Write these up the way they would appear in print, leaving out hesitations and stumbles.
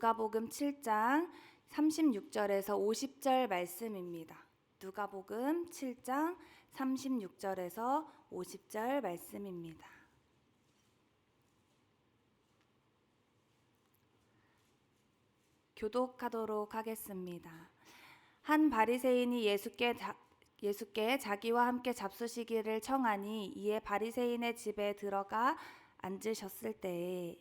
누가복음 7장 36절에서 50절 말씀입니다. 누가복음 7장 36절에서 50절 말씀입니다. 교독하도록 하겠습니다. 한 바리새인이 예수께 자기와 함께 잡수시기를 청하니 이에 바리새인의 집에 들어가 앉으셨을 때에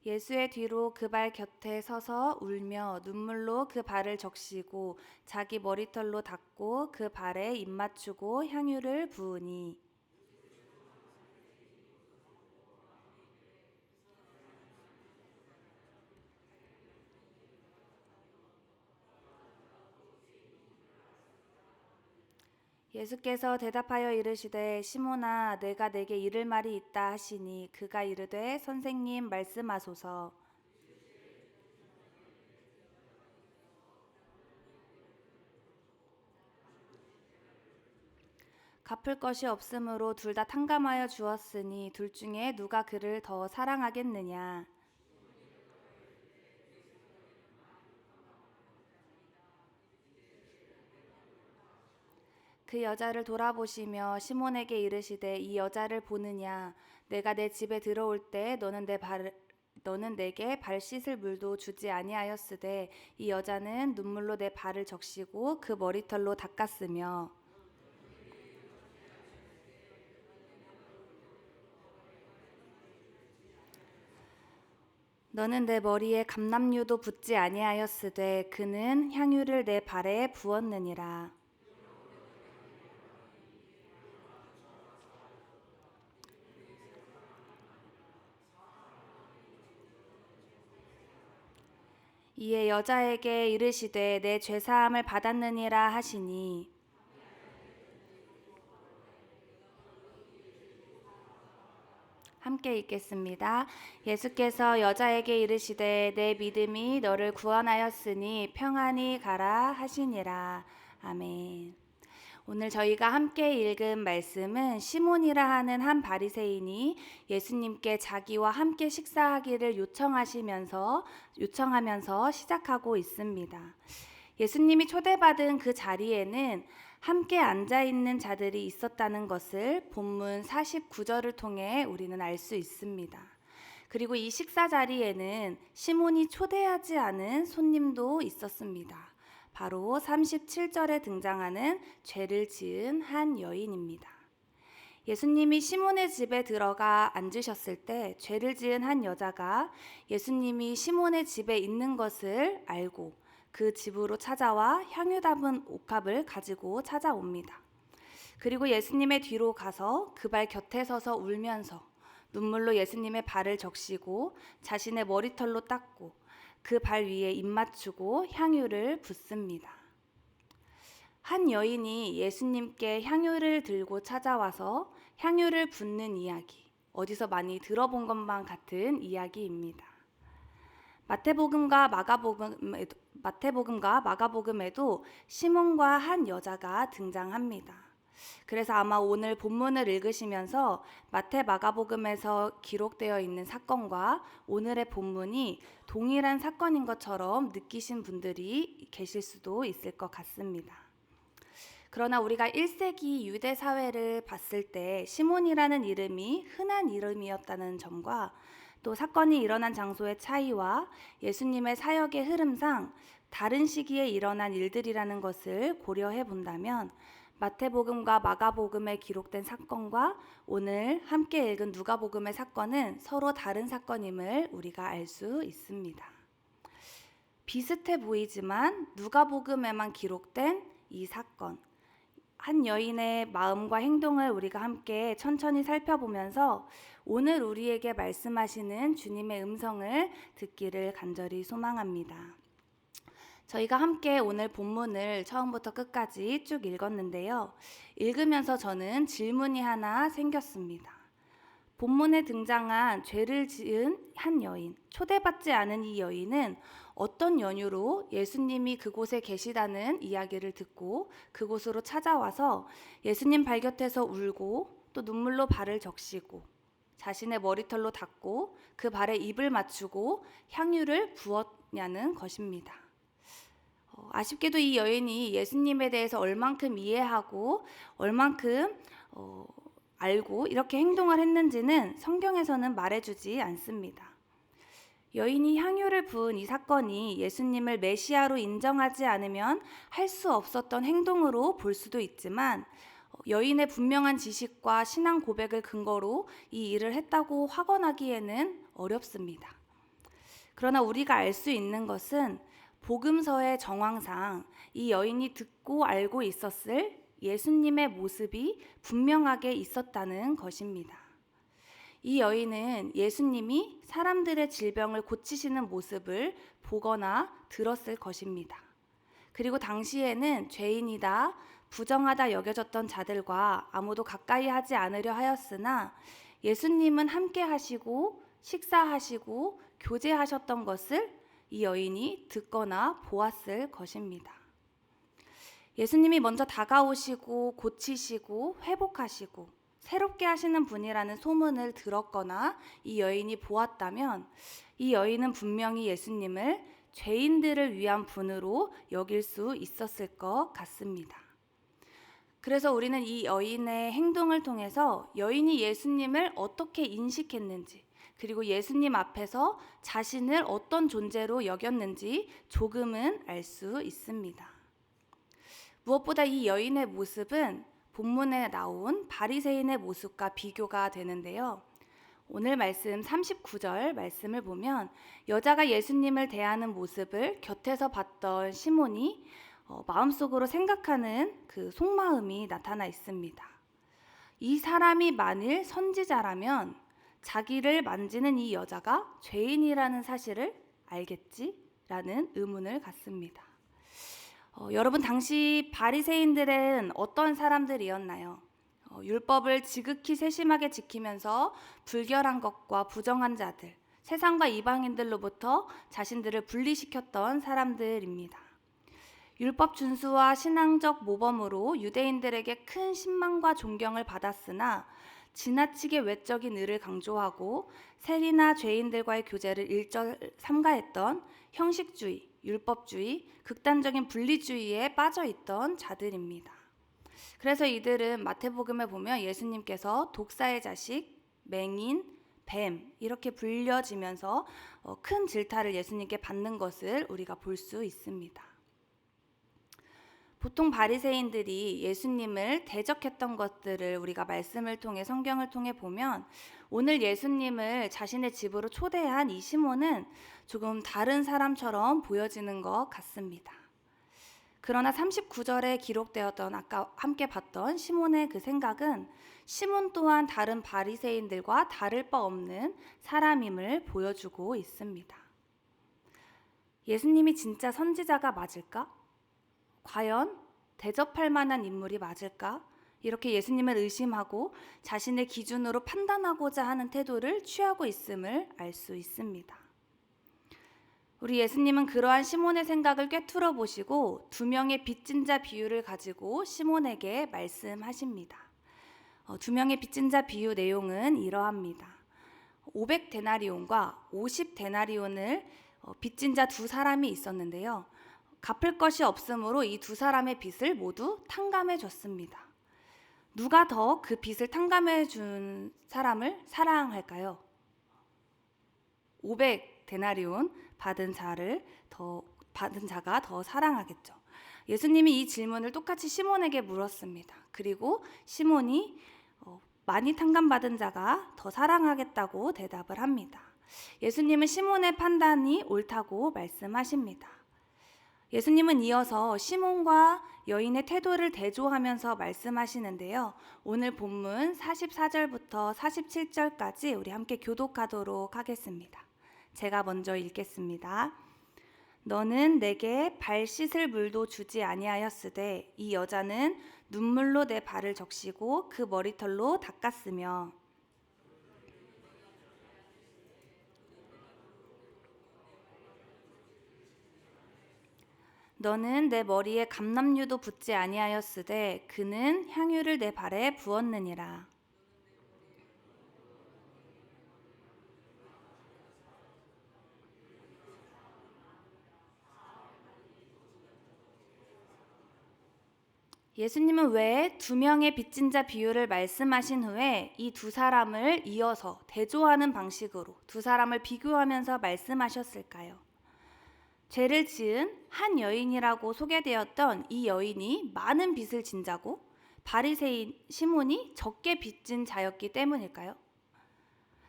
예수의 뒤로 그 발 곁에 서서 울며 눈물로 그 발을 적시고 자기 머리털로 닦고 그 발에 입 맞추고 향유를 부으니 예수께서 대답하여 이르시되 시몬아 내가 내게 이를 말이 있다 하시니 그가 이르되 선생님 말씀하소서. 갚을 것이 없으므로 둘 다 탕감하여 주었으니 둘 중에 누가 그를 더 사랑하겠느냐. 그 여자를 돌아보시며 시몬에게 이르시되 이 여자를 보느냐. 내가 내 집에 들어올 때 너는 내게 발 씻을 물도 주지 아니하였으되 이 여자는 눈물로 내 발을 적시고 그 머리털로 닦았으며 너는 내 머리에 감람유도 붓지 아니하였으되 그는 향유를 내 발에 부었느니라. 이에 여자에게 이르시되 내 죄사함을 받았느니라 하시니 함께 읽겠습니다. 예수께서 여자에게 이르시되 내 믿음이 너를 구원하였으니 평안히 가라 하시니라. 아멘. 오늘 저희가 함께 읽은 말씀은 시몬이라 하는 한 바리새인이 예수님께 자기와 함께 식사하기를 요청하면서 시작하고 있습니다. 예수님이 초대받은 그 자리에는 함께 앉아있는 자들이 있었다는 것을 본문 49절을 통해 우리는 알 수 있습니다. 그리고 이 식사 자리에는 시몬이 초대하지 않은 손님도 있었습니다. 바로 37절에 등장하는 죄를 지은 한 여인입니다. 예수님이 시몬의 집에 들어가 앉으셨을 때 죄를 지은 한 여자가 예수님이 시몬의 집에 있는 것을 알고 그 집으로 찾아와 향유 담은 옥합을 가지고 찾아옵니다. 그리고 예수님의 뒤로 가서 그 발 곁에 서서 울면서 눈물로 예수님의 발을 적시고 자신의 머리털로 닦고 그 발 위에 입 맞추고 향유를 붓습니다. 한 여인이 예수님께 향유를 들고 찾아와서 향유를 붓는 이야기, 어디서 많이 들어본 것만 같은 이야기입니다. 마태복음과 마가복음에도 시몬과 한 여자가 등장합니다. 그래서 아마 오늘 본문을 읽으시면서 마태 마가복음에서 기록되어 있는 사건과 오늘의 본문이 동일한 사건인 것처럼 느끼신 분들이 계실 수도 있을 것 같습니다. 그러나 우리가 1세기 유대 사회를 봤을 때 시몬이라는 이름이 흔한 이름이었다는 점과 또 사건이 일어난 장소의 차이와 예수님의 사역의 흐름상 다른 시기에 일어난 일들이라는 것을 고려해 본다면 마태복음과 마가복음에 기록된 사건과 오늘 함께 읽은 누가복음의 사건은 서로 다른 사건임을 우리가 알 수 있습니다. 비슷해 보이지만 누가복음에만 기록된 이 사건, 한 여인의 마음과 행동을 우리가 함께 천천히 살펴보면서 오늘 우리에게 말씀하시는 주님의 음성을 듣기를 간절히 소망합니다. 저희가 함께 오늘 본문을 처음부터 끝까지 쭉 읽었는데요. 읽으면서 저는 질문이 하나 생겼습니다. 본문에 등장한 죄를 지은 한 여인, 초대받지 않은 이 여인은 어떤 연유로 예수님이 그곳에 계시다는 이야기를 듣고 그곳으로 찾아와서 예수님 발 곁에서 울고 또 눈물로 발을 적시고 자신의 머리털로 닦고 그 발에 입을 맞추고 향유를 부었냐는 것입니다. 아쉽게도 이 여인이 예수님에 대해서 얼만큼 이해하고 얼만큼 알고 이렇게 행동을 했는지는 성경에서는 말해주지 않습니다. 여인이 향유를 부은 이 사건이 예수님을 메시아로 인정하지 않으면 할 수 없었던 행동으로 볼 수도 있지만 여인의 분명한 지식과 신앙 고백을 근거로 이 일을 했다고 확언하기에는 어렵습니다. 그러나 우리가 알 수 있는 것은 복음서의 정황상 이 여인이 듣고 알고 있었을 예수님의 모습이 분명하게 있었다는 것입니다. 이 여인은 예수님이 사람들의 질병을 고치시는 모습을 보거나 들었을 것입니다. 그리고 당시에는 죄인이다, 부정하다 여겨졌던 자들과 아무도 가까이 하지 않으려 하였으나 예수님은 함께 하시고 식사하시고 교제하셨던 것을 이 여인이 듣거나 보았을 것입니다. 예수님이 먼저 다가오시고 고치시고 회복하시고 새롭게 하시는 분이라는 소문을 들었거나 이 여인이 보았다면 이 여인은 분명히 예수님을 죄인들을 위한 분으로 여길 수 있었을 것 같습니다. 그래서 우리는 이 여인의 행동을 통해서 여인이 예수님을 어떻게 인식했는지 그리고 예수님 앞에서 자신을 어떤 존재로 여겼는지 조금은 알 수 있습니다. 무엇보다 이 여인의 모습은 본문에 나온 바리새인의 모습과 비교가 되는데요. 오늘 말씀 39절 말씀을 보면 여자가 예수님을 대하는 모습을 곁에서 봤던 시몬이 마음속으로 생각하는 그 속마음이 나타나 있습니다. 이 사람이 만일 선지자라면 자기를 만지는 이 여자가 죄인이라는 사실을 알겠지라는 의문을 갖습니다. 여러분 당시 바리새인들은 어떤 사람들이었나요? 율법을 지극히 세심하게 지키면서 불결한 것과 부정한 자들, 세상과 이방인들로부터 자신들을 분리시켰던 사람들입니다. 율법 준수와 신앙적 모범으로 유대인들에게 큰 신망과 존경을 받았으나 지나치게 외적인 의를 강조하고 세리나 죄인들과의 교제를 일절 삼가했던 형식주의, 율법주의, 극단적인 분리주의에 빠져있던 자들입니다. 그래서 이들은 마태복음에 보면 예수님께서 독사의 자식, 맹인, 뱀 이렇게 불려지면서 큰 질타를 예수님께 받는 것을 우리가 볼 수 있습니다. 보통 바리새인들이 예수님을 대적했던 것들을 우리가 말씀을 통해 성경을 통해 보면 오늘 예수님을 자신의 집으로 초대한 이 시몬은 조금 다른 사람처럼 보여지는 것 같습니다. 그러나 39절에 기록되었던 아까 함께 봤던 시몬의 그 생각은 시몬 또한 다른 바리새인들과 다를 바 없는 사람임을 보여주고 있습니다. 예수님이 진짜 선지자가 맞을까? 과연 대접할 만한 인물이 맞을까? 이렇게 예수님을 의심하고 자신의 기준으로 판단하고자 하는 태도를 취하고 있음을 알 수 있습니다. 우리 예수님은 그러한 시몬의 생각을 꿰뚫어 보시고 두 명의 빚진 자 비유를 가지고 시몬에게 말씀하십니다. 두 명의 빚진 자 비유 내용은 이러합니다. 500데나리온과 50데나리온을 빚진 자 두 사람이 있었는데요. 갚을 것이 없으므로 이 두 사람의 빚을 모두 탕감해 줬습니다. 누가 더 그 빚을 탕감해 준 사람을 사랑할까요? 500데나리온 받은 자가 더 사랑하겠죠. 예수님이 이 질문을 똑같이 시몬에게 물었습니다. 그리고 시몬이 많이 탕감받은 자가 더 사랑하겠다고 대답을 합니다. 예수님은 시몬의 판단이 옳다고 말씀하십니다. 예수님은 이어서 시몬과 여인의 태도를 대조하면서 말씀하시는데요. 오늘 본문 44절부터 47절까지 우리 함께 교독하도록 하겠습니다. 제가 먼저 읽겠습니다. 너는 내게 발 씻을 물도 주지 아니하였으되 이 여자는 눈물로 내 발을 적시고 그 머리털로 닦았으며 너는 내 머리에 감람류도 붓지 아니하였으되 그는 향유를 내 발에 부었느니라. 예수님은 왜 두 명의 빚진 자 비유를 말씀하신 후에 이 두 사람을 이어서 대조하는 방식으로 두 사람을 비교하면서 말씀하셨을까요? 죄를 지은 한 여인이라고 소개되었던 이 여인이 많은 빚을 진 자고 바리새인 시몬이 적게 빚진 자였기 때문일까요?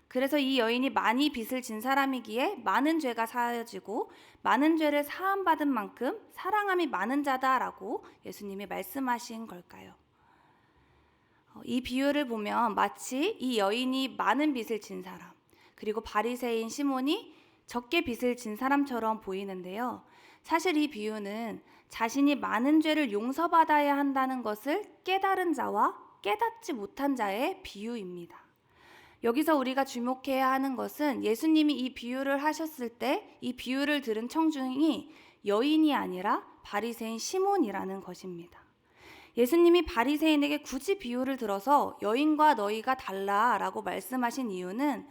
그래서 이 여인이 많이 빚을 진 사람이기에 많은 죄가 사하여지고 많은 죄를 사함받은 만큼 사랑함이 많은 자다라고 예수님이 말씀하신 걸까요? 이 비유를 보면 마치 이 여인이 많은 빚을 진 사람, 그리고 바리새인 시몬이 적게 빚을 진 사람처럼 보이는데요. 사실 이 비유는 자신이 많은 죄를 용서받아야 한다는 것을 깨달은 자와 깨닫지 못한 자의 비유입니다. 여기서 우리가 주목해야 하는 것은 예수님이 이 비유를 하셨을 때 이 비유를 들은 청중이 여인이 아니라 바리새인 시몬이라는 것입니다. 예수님이 바리새인에게 굳이 비유를 들어서 여인과 너희가 달라라고 말씀하신 이유는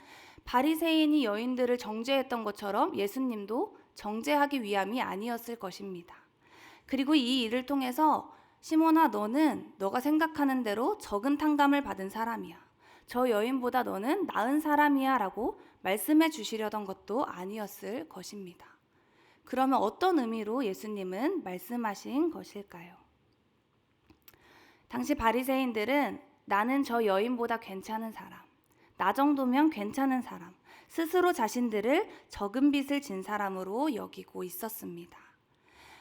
바리새인이 여인들을 정죄했던 것처럼 예수님도 정죄하기 위함이 아니었을 것입니다. 그리고 이 일을 통해서 시몬아, 너는 너가 생각하는 대로 적은 탕감을 받은 사람이야. 저 여인보다 너는 나은 사람이야 라고 말씀해 주시려던 것도 아니었을 것입니다. 그러면 어떤 의미로 예수님은 말씀하신 것일까요? 당시 바리새인들은 나는 저 여인보다 괜찮은 사람, 나 정도면 괜찮은 사람, 스스로 자신들을 적은 빚을 진 사람으로 여기고 있었습니다.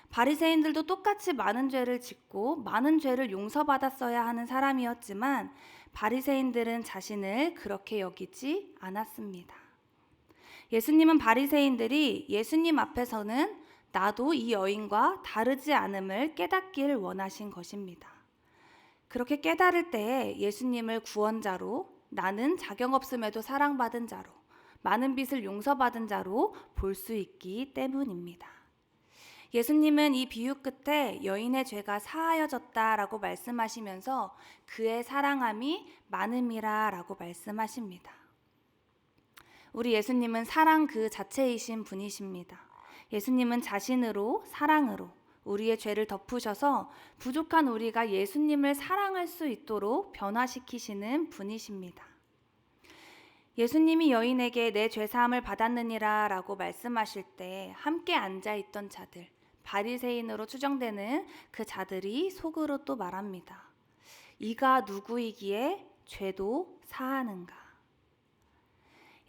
바리새인들도 똑같이 많은 죄를 짓고 많은 죄를 용서받았어야 하는 사람이었지만 바리새인들은 자신을 그렇게 여기지 않았습니다. 예수님은 바리새인들이 예수님 앞에서는 나도 이 여인과 다르지 않음을 깨닫기를 원하신 것입니다. 그렇게 깨달을 때에 예수님을 구원자로, 나는 자격 없음에도 사랑받은 자로, 많은 빚을 용서받은 자로 볼 수 있기 때문입니다. 예수님은 이 비유 끝에 여인의 죄가 사하여졌다라고 말씀하시면서 그의 사랑함이 많음이라라고 말씀하십니다. 우리 예수님은 사랑 그 자체이신 분이십니다. 예수님은 자신으로, 사랑으로 우리의 죄를 덮으셔서 부족한 우리가 예수님을 사랑할 수 있도록 변화시키시는 분이십니다. 예수님이 여인에게 내 죄사함을 받았느니라 라고 말씀하실 때 함께 앉아있던 자들, 바리새인으로 추정되는 그 자들이 속으로 또 말합니다. 이가 누구이기에 죄도 사하는가?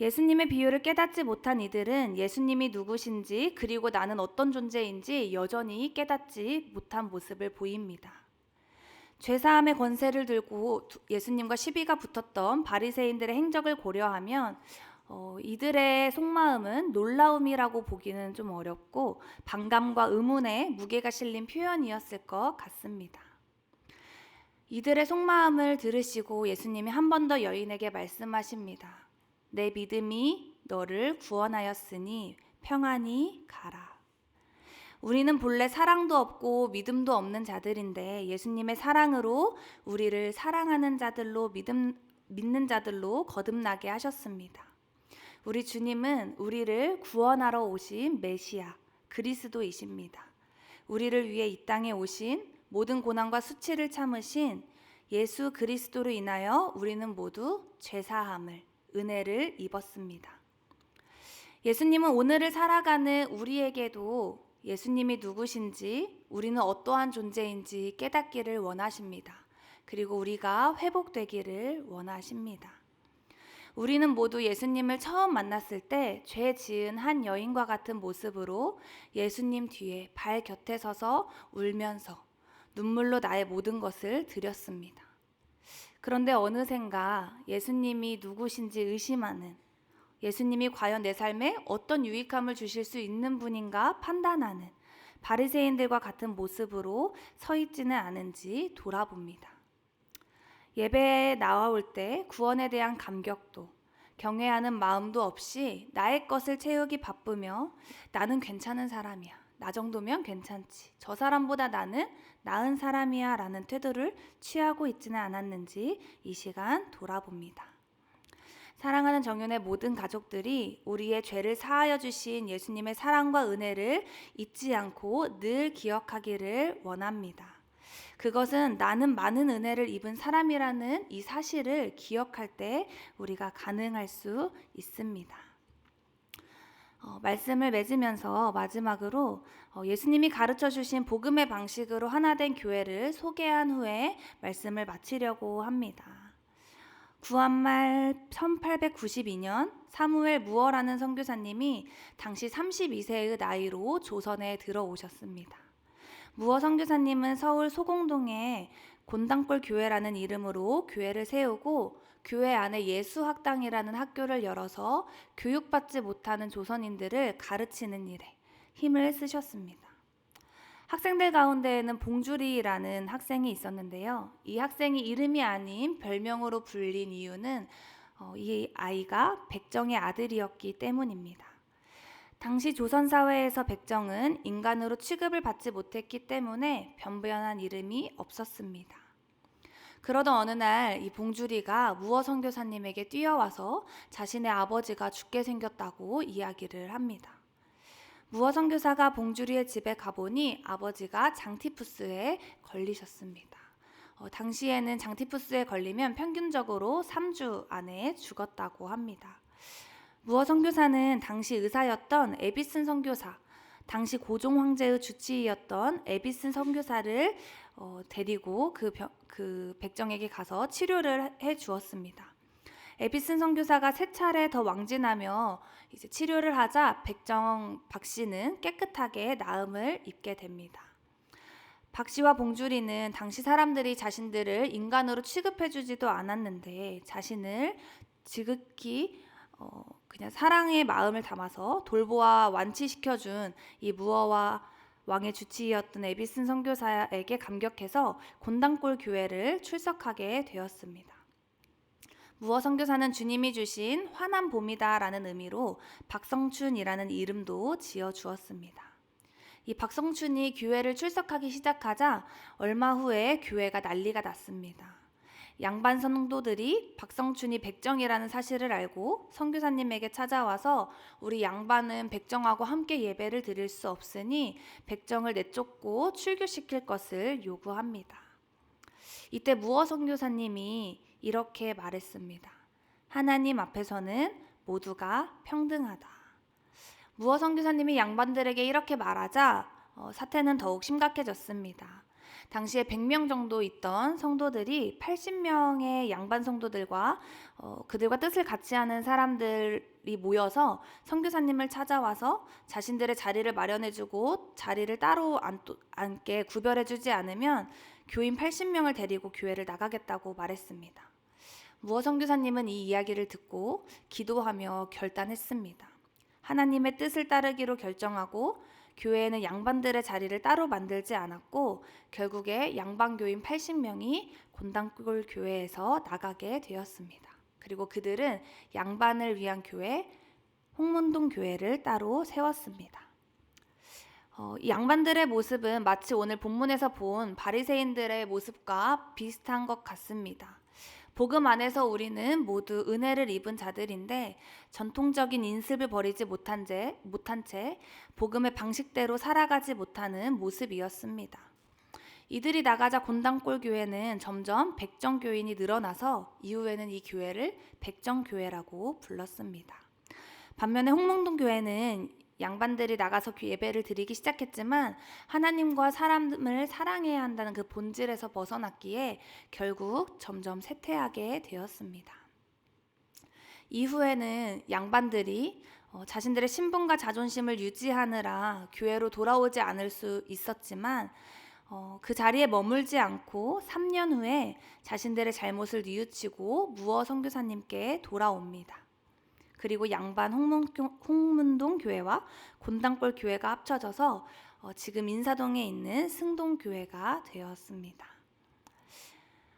예수님의 비유를 깨닫지 못한 이들은 예수님이 누구신지 그리고 나는 어떤 존재인지 여전히 깨닫지 못한 모습을 보입니다. 죄사함의 권세를 들고 예수님과 시비가 붙었던 바리새인들의 행적을 고려하면 이들의 속마음은 놀라움이라고 보기는 좀 어렵고 반감과 의문의 무게가 실린 표현이었을 것 같습니다. 이들의 속마음을 들으시고 예수님이 한 번 더 여인에게 말씀하십니다. 내 믿음이 너를 구원하였으니 평안히 가라. 우리는 본래 사랑도 없고 믿음도 없는 자들인데 예수님의 사랑으로 우리를 사랑하는 자들로 믿는 자들로 거듭나게 하셨습니다. 우리 주님은 우리를 구원하러 오신 메시아, 그리스도이십니다. 우리를 위해 이 땅에 오신 모든 고난과 수치를 참으신 예수 그리스도로 인하여 우리는 모두 죄사함을, 은혜를 입었습니다. 예수님은 오늘을 살아가는 우리에게도 예수님이 누구신지, 우리는 어떠한 존재인지 깨닫기를 원하십니다. 그리고 우리가 회복되기를 원하십니다. 우리는 모두 예수님을 처음 만났을 때 죄 지은 한 여인과 같은 모습으로 예수님 뒤에 발 곁에 서서 울면서 눈물로 나의 모든 것을 드렸습니다. 그런데 어느샌가 예수님이 누구신지 의심하는, 예수님이 과연 내 삶에 어떤 유익함을 주실 수 있는 분인가 판단하는 바리새인들과 같은 모습으로 서 있지는 않은지 돌아봅니다. 예배에 나와올 때 구원에 대한 감격도 경외하는 마음도 없이 나의 것을 채우기 바쁘며 나는 괜찮은 사람이야, 나 정도면 괜찮지. 저 사람보다 나는 나은 사람이야 라는 태도를 취하고 있지는 않았는지 이 시간 돌아봅니다. 사랑하는 정윤의 모든 가족들이 우리의 죄를 사하여 주신 예수님의 사랑과 은혜를 잊지 않고 늘 기억하기를 원합니다. 그것은 나는 많은 은혜를 입은 사람이라는 이 사실을 기억할 때 우리가 가능할 수 있습니다. 말씀을 맺으면서 마지막으로 예수님이 가르쳐 주신 복음의 방식으로 하나 된 교회를 소개한 후에 말씀을 마치려고 합니다. 구한말 1892년 사무엘 무어라는 선교사님이 당시 32세의 나이로 조선에 들어오셨습니다. 무어 선교사님은 서울 소공동에 곤당골 교회라는 이름으로 교회를 세우고 교회 안에 예수학당이라는 학교를 열어서 교육받지 못하는 조선인들을 가르치는 일에 힘을 쓰셨습니다. 학생들 가운데에는 봉주리라는 학생이 있었는데요. 이 학생이 이름이 아닌 별명으로 불린 이유는 이 아이가 백정의 아들이었기 때문입니다. 당시 조선사회에서 백정은 인간으로 취급을 받지 못했기 때문에 변변한 이름이 없었습니다. 그러던 어느 날 이 봉주리가 무어 선교사님에게 뛰어와서 자신의 아버지가 죽게 생겼다고 이야기를 합니다. 무어 선교사가 봉주리의 집에 가보니 아버지가 장티푸스에 걸리셨습니다. 당시에는 장티푸스에 걸리면 평균적으로 3주 안에 죽었다고 합니다. 무어 선교사는 당시 의사였던 에비슨 선교사, 당시 고종 황제의 주치의였던 에비슨 선교사를 데리고 그 백정에게 가서 치료를 해 주었습니다. 에비슨 선교사가 3차례 더 왕진하며 이제 치료를 하자 백정 박 씨는 깨끗하게 나음을 입게 됩니다. 박 씨와 봉주리는 당시 사람들이 자신들을 인간으로 취급해주지도 않았는데 자신을 지극히 그냥 사랑의 마음을 담아서 돌보아 완치시켜준 이 무어와 왕의 주치의였던 에비슨 선교사에게 감격해서 곤당골 교회를 출석하게 되었습니다. 무어 선교사는 주님이 주신 환한 봄이다라는 의미로 박성춘이라는 이름도 지어 주었습니다. 이 박성춘이 교회를 출석하기 시작하자 얼마 후에 교회가 난리가 났습니다. 양반 성도들이 박성춘이 백정이라는 사실을 알고 선교사님에게 찾아와서 우리 양반은 백정하고 함께 예배를 드릴 수 없으니 백정을 내쫓고 출교시킬 것을 요구합니다. 이때 무어 선교사님이 이렇게 말했습니다. 하나님 앞에서는 모두가 평등하다. 무어 선교사님이 양반들에게 이렇게 말하자 사태는 더욱 심각해졌습니다. 당시에 100명 정도 있던 성도들이 80명의 양반 성도들과 그들과 뜻을 같이 하는 사람들이 모여서 선교사님을 찾아와서 자신들의 자리를 마련해주고 자리를 따로 앉게 구별해주지 않으면 교인 80명을 데리고 교회를 나가겠다고 말했습니다. 무어 선교사님은 이 이야기를 듣고 기도하며 결단했습니다. 하나님의 뜻을 따르기로 결정하고 교회에는 양반들의 자리를 따로 만들지 않았고 결국에 양반교인 80명이 곤당골 교회에서 나가게 되었습니다. 그리고 그들은 양반을 위한 교회, 홍문동 교회를 따로 세웠습니다. 이 양반들의 모습은 마치 오늘 본문에서 본 바리새인들의 모습과 비슷한 것 같습니다. 복음 안에서 우리는 모두 은혜를 입은 자들인데 전통적인 인습을 버리지 못한 채 복음의 방식대로 살아가지 못하는 모습이었습니다. 이들이 나가자 곤당골 교회는 점점 백정교인이 늘어나서 이후에는 이 교회를 백정교회라고 불렀습니다. 반면에 홍문동 교회는 양반들이 나가서 예배를 드리기 시작했지만 하나님과 사람을 사랑해야 한다는 그 본질에서 벗어났기에 결국 점점 쇠퇴하게 되었습니다. 이후에는 양반들이 자신들의 신분과 자존심을 유지하느라 교회로 돌아오지 않을 수 있었지만 그 자리에 머물지 않고 3년 후에 자신들의 잘못을 뉘우치고 무어 선교사님께 돌아옵니다. 그리고 양반 홍문동 교회와 곤당골 교회가 합쳐져서 지금 인사동에 있는 승동교회가 되었습니다.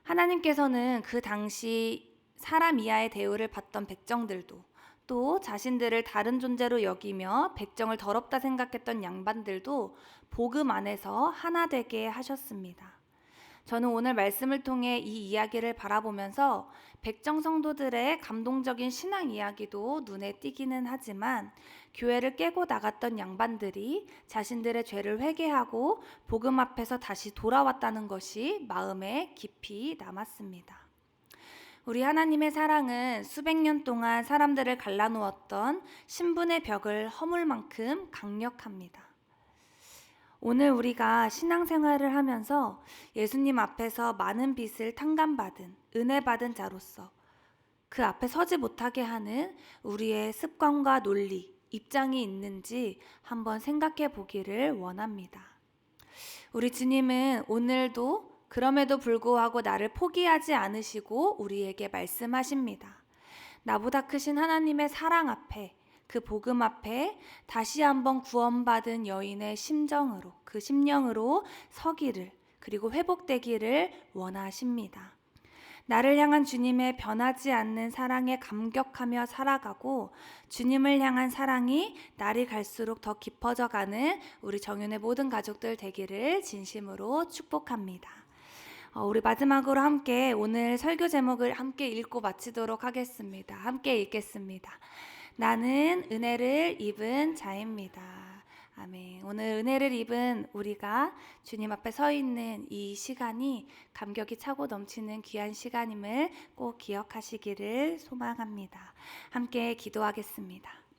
하나님께서는 그 당시 사람 이하의 대우를 받던 백정들도 또 자신들을 다른 존재로 여기며 백정을 더럽다 생각했던 양반들도 복음 안에서 하나 되게 하셨습니다. 저는 오늘 말씀을 통해 이 이야기를 바라보면서 백정 성도들의 감동적인 신앙 이야기도 눈에 띄기는 하지만 교회를 깨고 나갔던 양반들이 자신들의 죄를 회개하고 복음 앞에서 다시 돌아왔다는 것이 마음에 깊이 남았습니다. 우리 하나님의 사랑은 수백 년 동안 사람들을 갈라놓았던 신분의 벽을 허물 만큼 강력합니다. 오늘 우리가 신앙생활을 하면서 예수님 앞에서 많은 빚을 탕감받은 은혜 받은 자로서 그 앞에 서지 못하게 하는 우리의 습관과 논리, 입장이 있는지 한번 생각해 보기를 원합니다. 우리 주님은 오늘도 그럼에도 불구하고 나를 포기하지 않으시고 우리에게 말씀하십니다. 나보다 크신 하나님의 사랑 앞에, 그 복음 앞에 다시 한번 구원받은 여인의 심정으로, 그 심령으로 서기를, 그리고 회복되기를 원하십니다. 나를 향한 주님의 변하지 않는 사랑에 감격하며 살아가고 주님을 향한 사랑이 날이 갈수록 더 깊어져가는 우리 정윤의 모든 가족들 되기를 진심으로 축복합니다. 우리 마지막으로 함께 오늘 설교 제목을 함께 읽고 마치도록 하겠습니다. 함께 읽겠습니다. 나는 은혜를 입은 자입니다. 아멘. 오늘 은혜를 입은 우리가 주님 앞에 서 있는 이 시간이 감격이 차고 넘치는 귀한 시간임을 꼭 기억하시기를 소망합니다. 함께 기도하겠습니다.